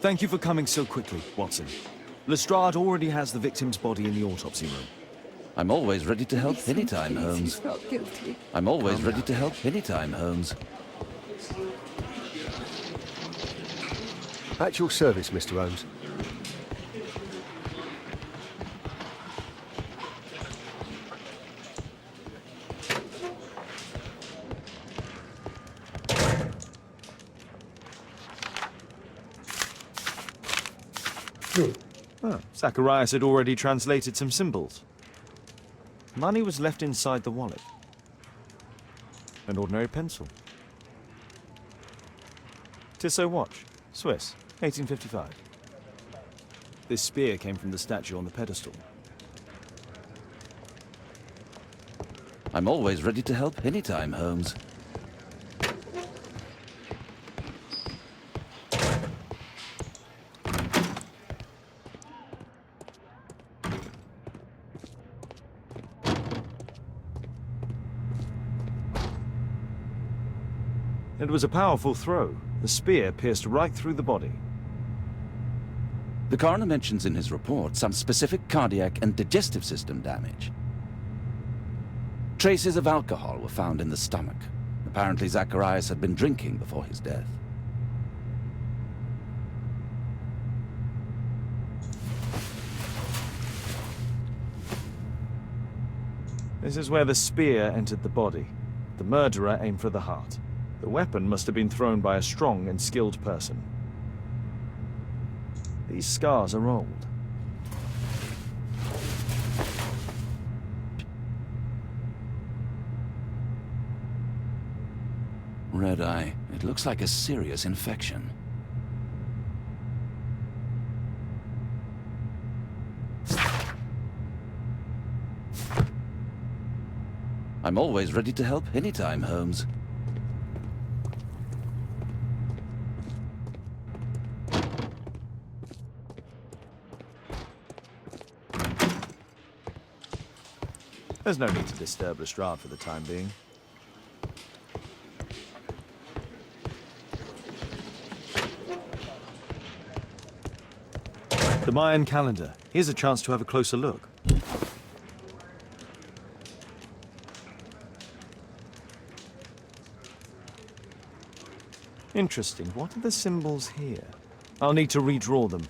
Thank you for coming so quickly, Watson. Lestrade already has the victim's body in the autopsy room. I'm always ready to help anytime, Please, Holmes. he's not guilty. I'm always ready to help anytime, Holmes. At your service, Mr. Holmes. Oh, Zacharias had already translated some symbols. Money was left inside the wallet. An ordinary pencil. Tissot watch, Swiss, 1855. This spear came from the statue on the pedestal. I'm always ready to help anytime, Holmes. It was a powerful throw. The spear pierced right through the body. The coroner mentions in his report some specific cardiac and digestive system damage. Traces of alcohol were found in the stomach. Apparently Zacharias had been drinking before his death. This is where the spear entered the body. The murderer aimed for the heart. The weapon must have been thrown by a strong and skilled person. These scars are old. Red eye. It looks like a serious infection. I'm always ready to help anytime, Holmes. There's no need to disturb Lestrade for the time being. The Mayan calendar. Here's a chance to have a closer look. Interesting. What are the symbols here? I'll need to redraw them.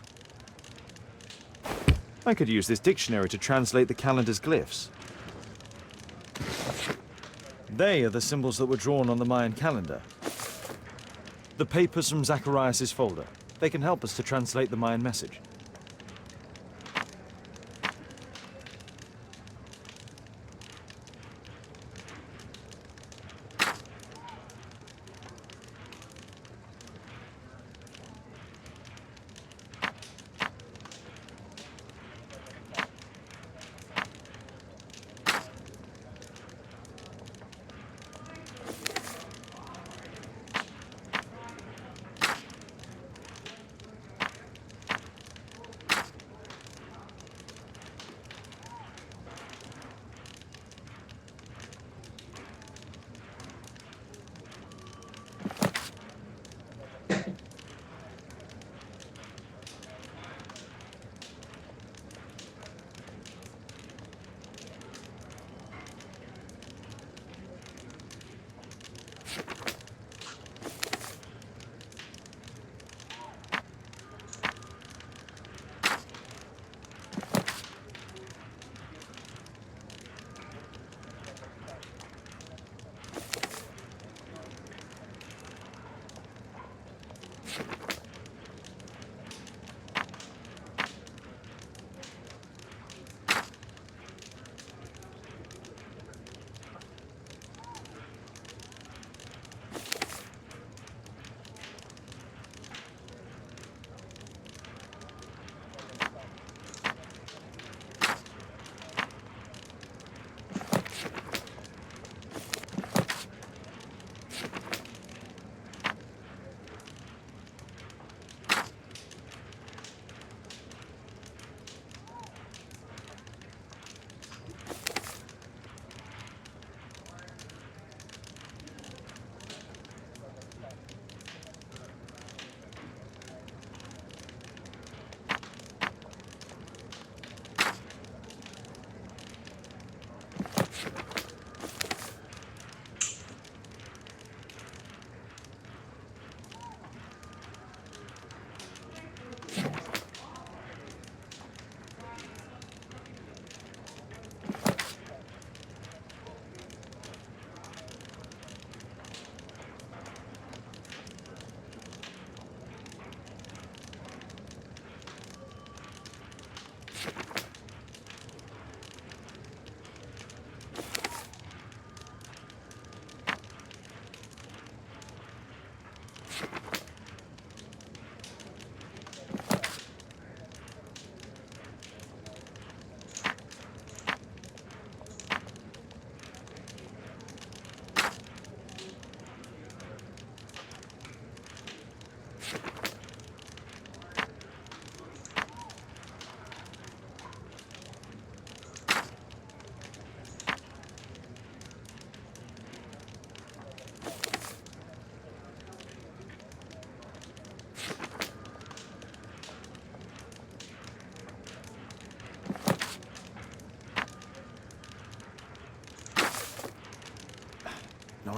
I could use this dictionary to translate the calendar's glyphs. They are the symbols that were drawn on the Mayan calendar. The papers from Zacharias' folder. They can help us to translate the Mayan message.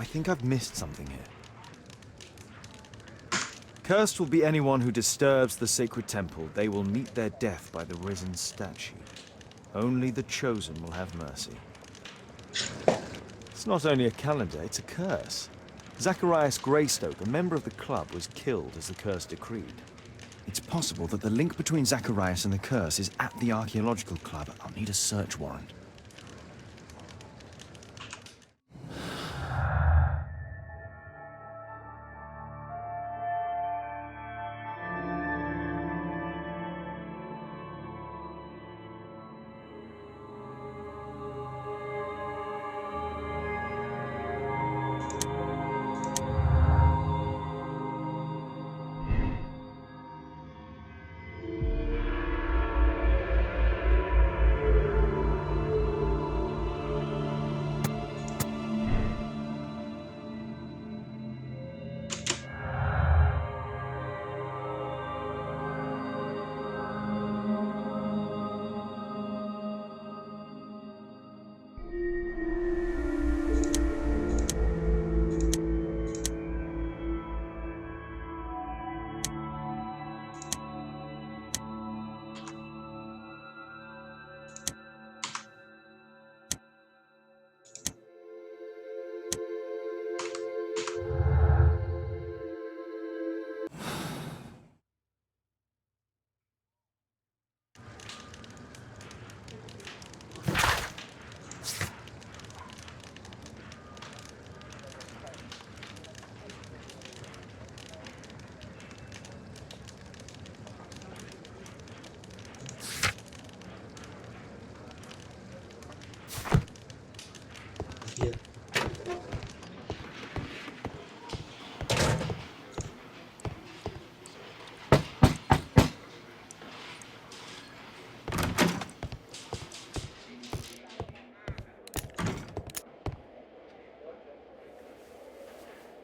think I've missed something here. Cursed will be anyone who disturbs the sacred temple. They will meet their death by the risen statue. Only the chosen will have mercy. It's not only a calendar, it's a curse. Zacharias Greystoke, a member of the club, was killed as the curse decreed. It's possible that the link between Zacharias and the curse is at the archaeological club. I'll need a search warrant.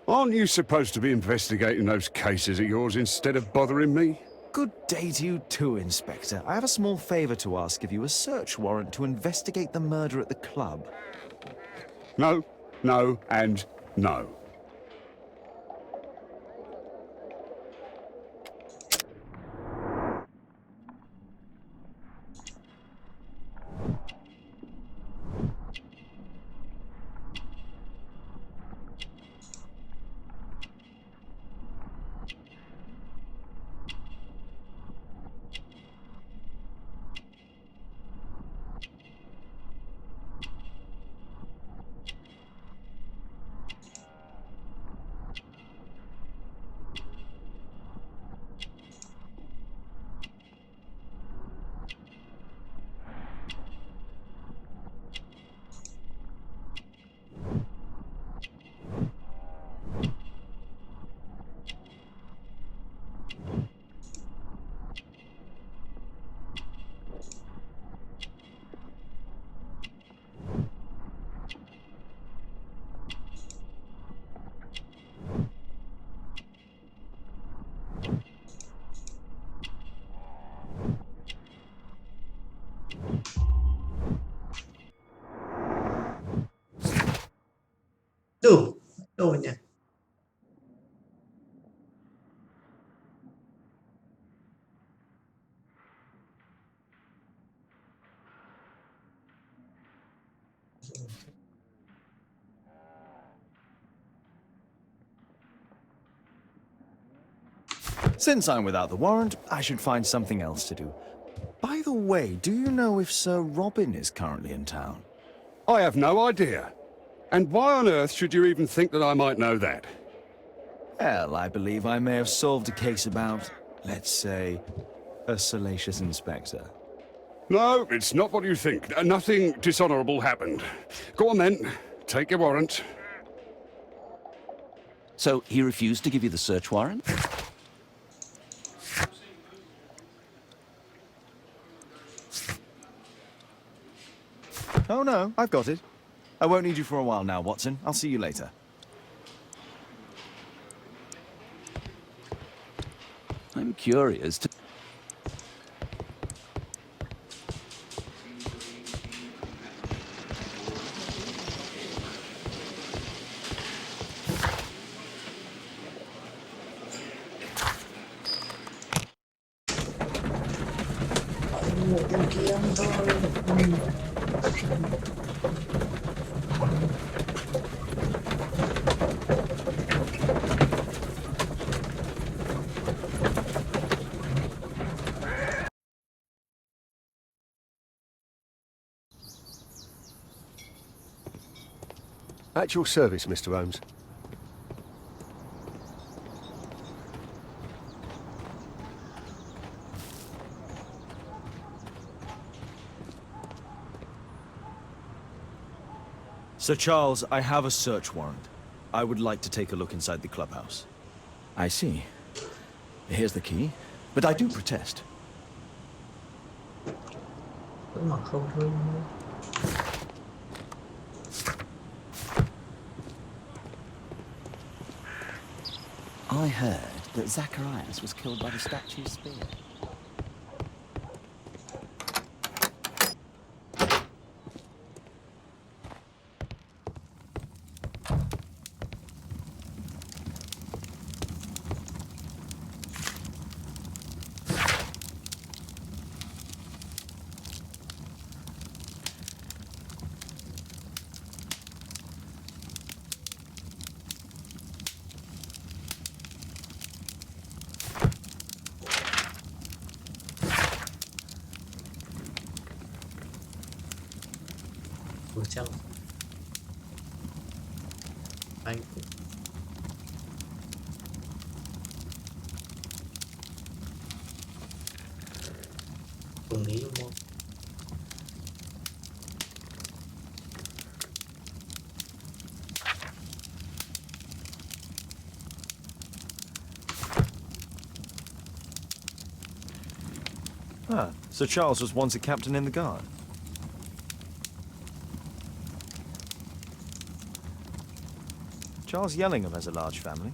Aren't you supposed to be investigating those cases of yours instead of bothering me? Good day to you too, Inspector. I have a small favor to ask of you, a search warrant to investigate the murder at the club. No, no, and no. Duh, đồ nhỉ? Since I'm without the warrant, I should find something else to do. By the way, do you know if Sir Robin is currently in town? I have no idea. And why on earth should you even think that I might know that? Well, I believe I may have solved a case about, let's say, a salacious inspector. No, it's not what you think. Nothing dishonorable happened. Go on then. Take your warrant. So he refused to give you the search warrant? Oh no, I've got it. I won't need you for a while now, Watson. I'll see you later. I'm curious to... ngồi bên kia không thôi. At your service, Mr. Holmes. Sir Charles, I have a search warrant. I would like to take a look inside the clubhouse. I see. Here's the key. But I do protest. Vẫn mà không thôi. I heard that Zacharias was killed by the statue's spear. Ủa chăng anh cùng lý đúng không? Ah, Sir Charles was once a captain in the guard. Charles Yellingham has a large family.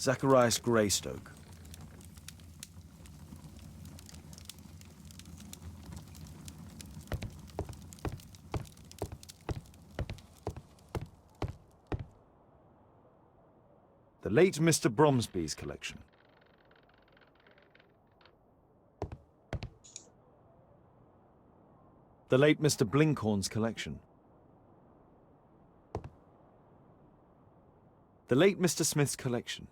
Zacharias Greystoke. The late Mr. Bromsby's collection. The late Mr. Blinkhorn's collection. The late Mr. Smith's collection.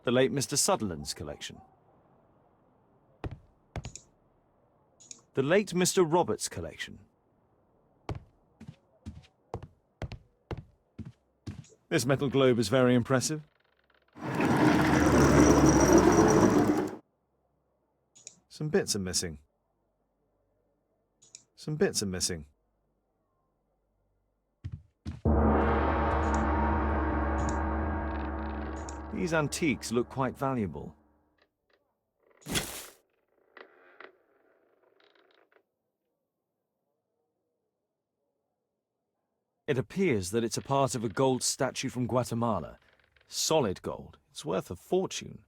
The late Mr. Sutherland's collection. The late Mr. Roberts' collection. This metal globe is very impressive. Some bits are missing. Some bits are missing. These antiques look quite valuable. It appears that it's a part of a gold statue from Guatemala. Solid gold. It's worth a fortune.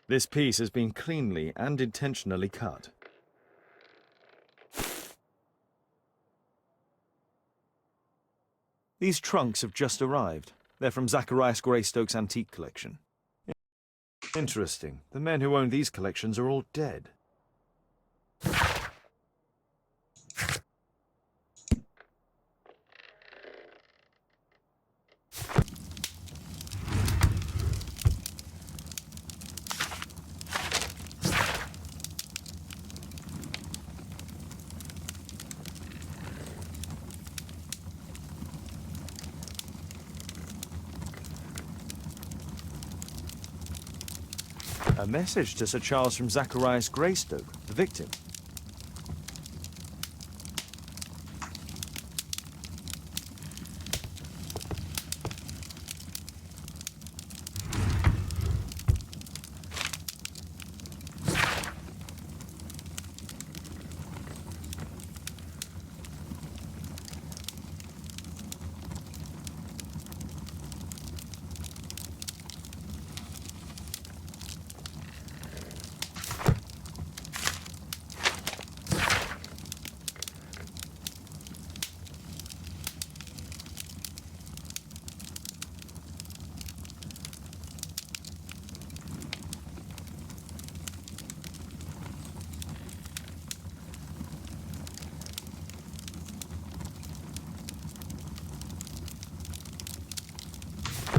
This piece has been cleanly and intentionally cut. These trunks have just arrived. They're from Zacharias Greystoke's antique collection. Interesting. The men who own these collections are all dead. A message to Sir Charles from Zacharias Greystoke, the victim.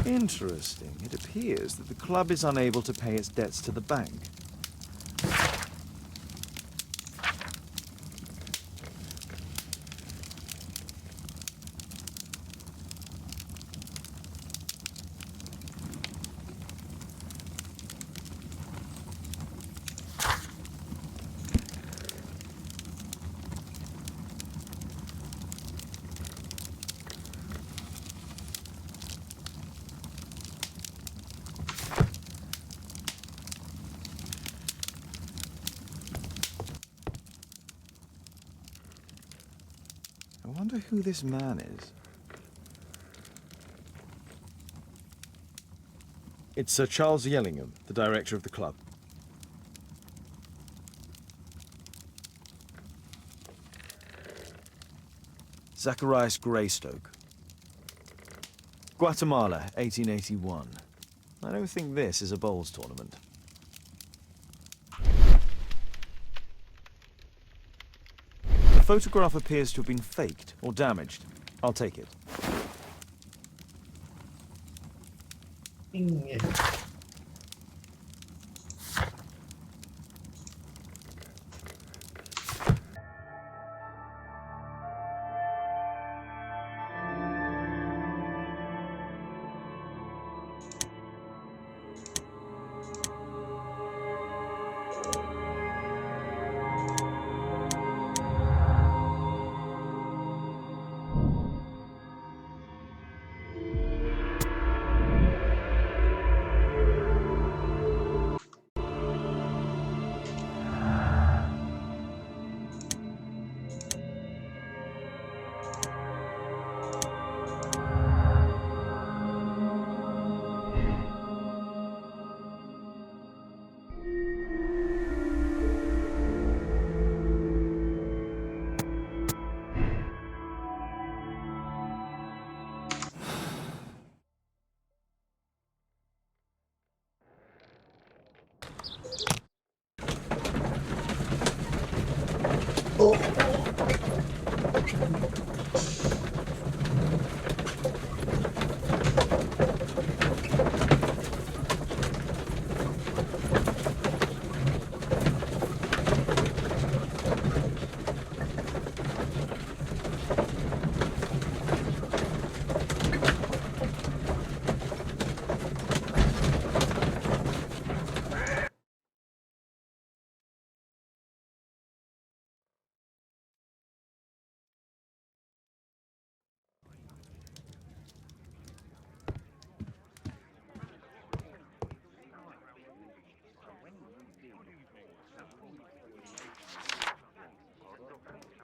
Interesting. It appears that the club is unable to pay its debts to the bank. I wonder who this man is. It's Sir Charles Yellingham, the director of the club. Zacharias Greystoke. Guatemala, 1881. I don't think this is a bowls tournament. The photograph appears to have been faked or damaged. I'll take it. Kinh nhỉ.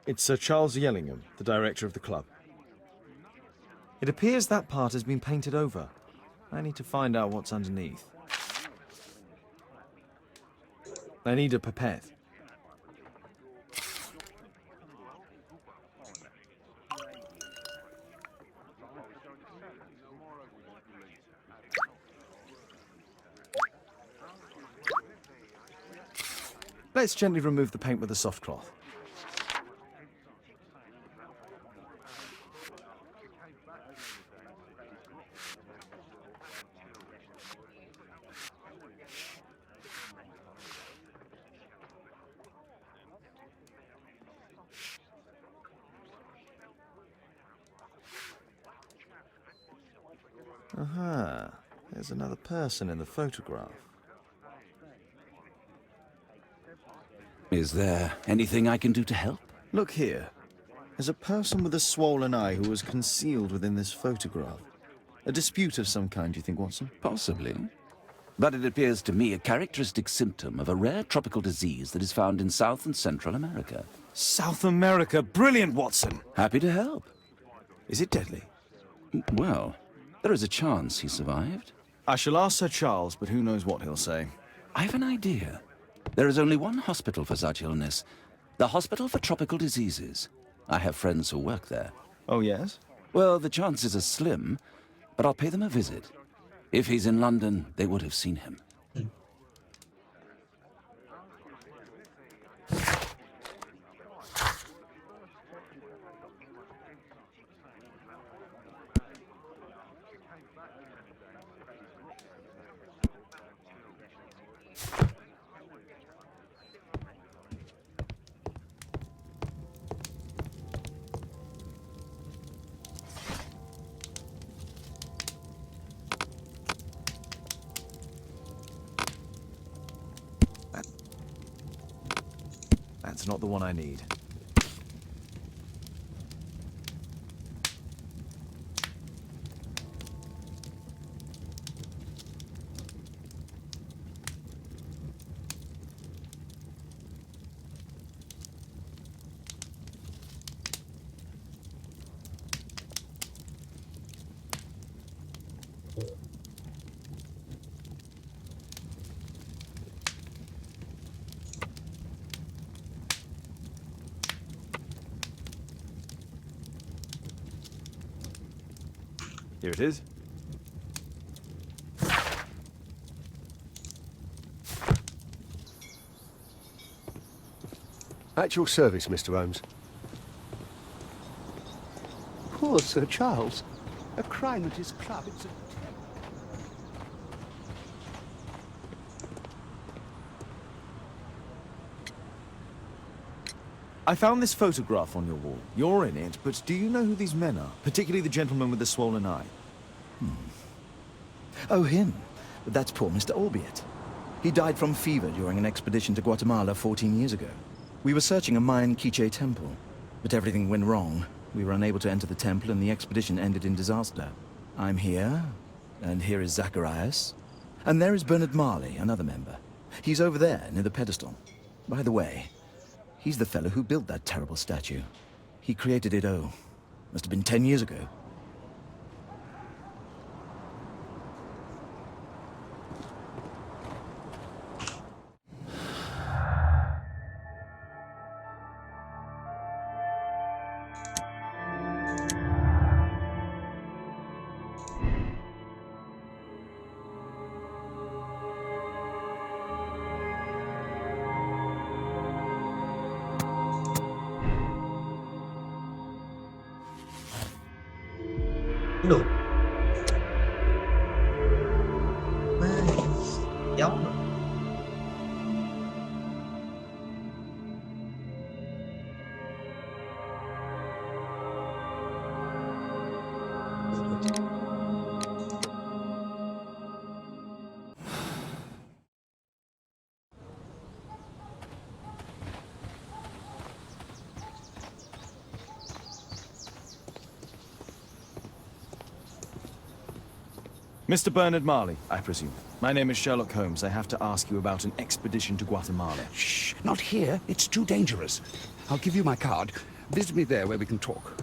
It's Sir Charles Yellingham, the director of the club. It appears that part has been painted over. I need to find out what's underneath. I need a pipette. Let's gently remove the paint with a soft cloth. Aha, there's another person in the photograph. Is there anything I can do to help? Look here. There's a person with a swollen eye who was concealed within this photograph. A dispute of some kind, do you think, Watson? Possibly. But it appears to me a characteristic symptom of a rare tropical disease that is found in South and Central America. South America! Brilliant, Watson! Happy to help. Is it deadly? Well, there is a chance he survived. I shall ask Sir Charles, but who knows what he'll say. I have an idea. There is only one hospital for such illness. The Hospital for Tropical Diseases. I have friends who work there. Oh, yes? Well, the chances are slim, but I'll pay them a visit. If he's in London, they would have seen him. That's not the one I need. Here it is. At your service, Mr. Holmes. Poor Sir Charles. A crime at his club. It's a... I found this photograph on your wall. You're in it, but do you know who these men are? Particularly the gentleman with the swollen eye. Oh, him. That's poor Mr. Albiot. He died from fever during an expedition to Guatemala 14 years ago. We were searching a Mayan Quiche temple, but everything went wrong. We were unable to enter the temple and the expedition ended in disaster. I'm here, and here is Zacharias. And there is Bernard Marley, another member. He's over there, near the pedestal. By the way, he's the fellow who built that terrible statue. He created it, must have been 10 years ago. Được. Má, giống rồi. Mr. Bernard Marley, I presume. My name is Sherlock Holmes. I have to ask you about an expedition to Guatemala. Shh, not here. It's too dangerous. I'll give you my card. Visit me there where we can talk.